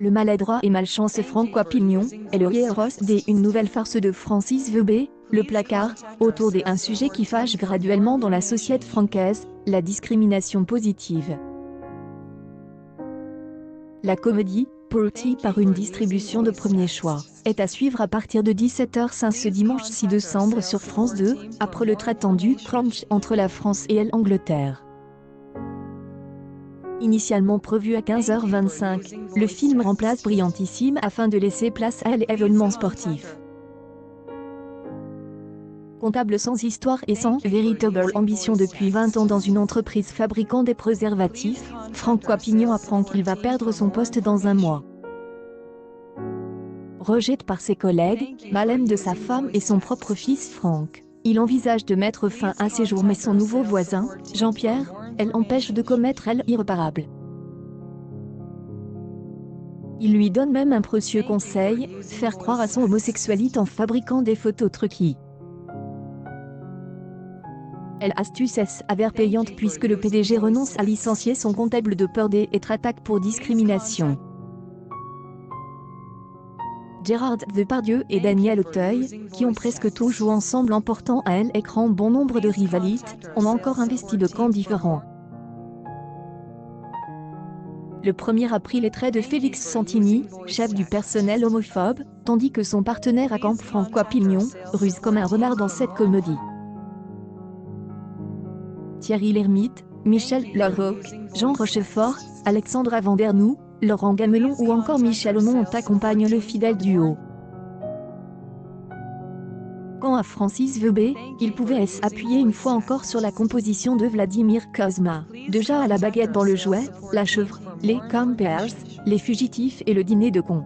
Le maladroit et malchanceux François Pignon est le héros d'une nouvelle farce de Francis Veubet, Le Placard, autour d'un sujet qui fâche graduellement dans la société française, la discrimination positive. La comédie, portée par une distribution de premier choix, est à suivre à partir de 17h05 ce dimanche 6 décembre sur France 2, après le très tendu crunch entre la France et l'Angleterre. Initialement prévu à 15h25, le film remplace Brillantissime afin de laisser place à l'événement sportif. Comptable sans histoire et sans véritable ambition depuis 20 ans dans une entreprise fabriquant des préservatifs, François Pignon apprend qu'il va perdre son poste dans un mois. Rejeté par ses collègues, mal-aimé de sa femme et son propre fils Franck, il envisage de mettre fin à ses jours mais son nouveau voisin, Jean-Pierre, l'empêche de commettre l'irréparable. Il lui donne même un précieux conseil, faire croire à son homosexualité en fabriquant des photos truquées. L'astuce s'avère payante puisque le PDG renonce à licencier son comptable de peur d'être attaqué pour discrimination. Gérard Depardieu et Daniel Auteuil, qui ont presque tout joué ensemble en portant à l'écran bon nombre de rivalités, ont encore investi de camps différents. Le premier a pris les traits de Félix Santini, chef du personnel homophobe, tandis que son partenaire à camp François Pignon, ruse comme un renard dans cette comédie. Thierry Lhermitte, Michel Larocque, Jean Rochefort, Alexandra Vandernoux, Laurent Gamelon ou encore Michel Aumont accompagnent le fidèle duo. Quant à Francis Veubet, il pouvait s'appuyer une fois encore sur la composition de Vladimir Cosma, déjà à la baguette dans Le Jouet, La Chèvre, Les Campers, Les Fugitifs et Le Dîner de cons.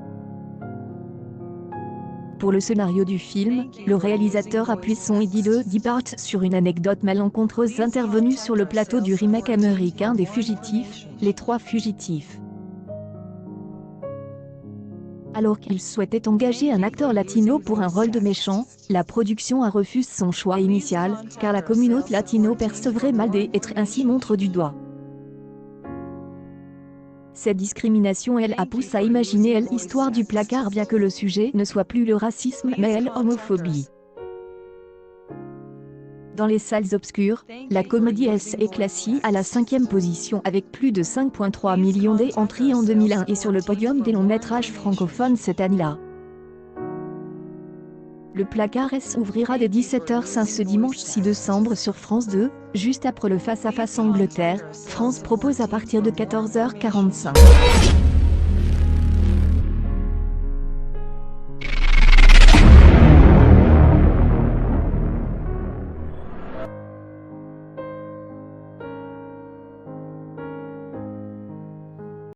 Pour le scénario du film, le réalisateur appuie son idole Depart sur une anecdote malencontreuse intervenue sur le plateau du remake américain des Fugitifs, Les Trois Fugitifs. Alors qu'il souhaitait engager un acteur latino pour un rôle de méchant, la production a refusé son choix initial, car la communauté latino percevrait mal d'être ainsi montré du doigt. Cette discrimination a poussé à imaginer l'histoire du placard bien que le sujet ne soit plus le racisme mais l'homophobie. Dans les salles obscures, la comédie est classée à la 5e position avec plus de 5,3 millions d'entrées en 2001 et sur le podium des longs métrages francophones cette année-là. Le placard ouvrira dès 17h05 ce dimanche 6 décembre sur France 2, juste après le face-à-face Angleterre, France propose à partir de 14h45.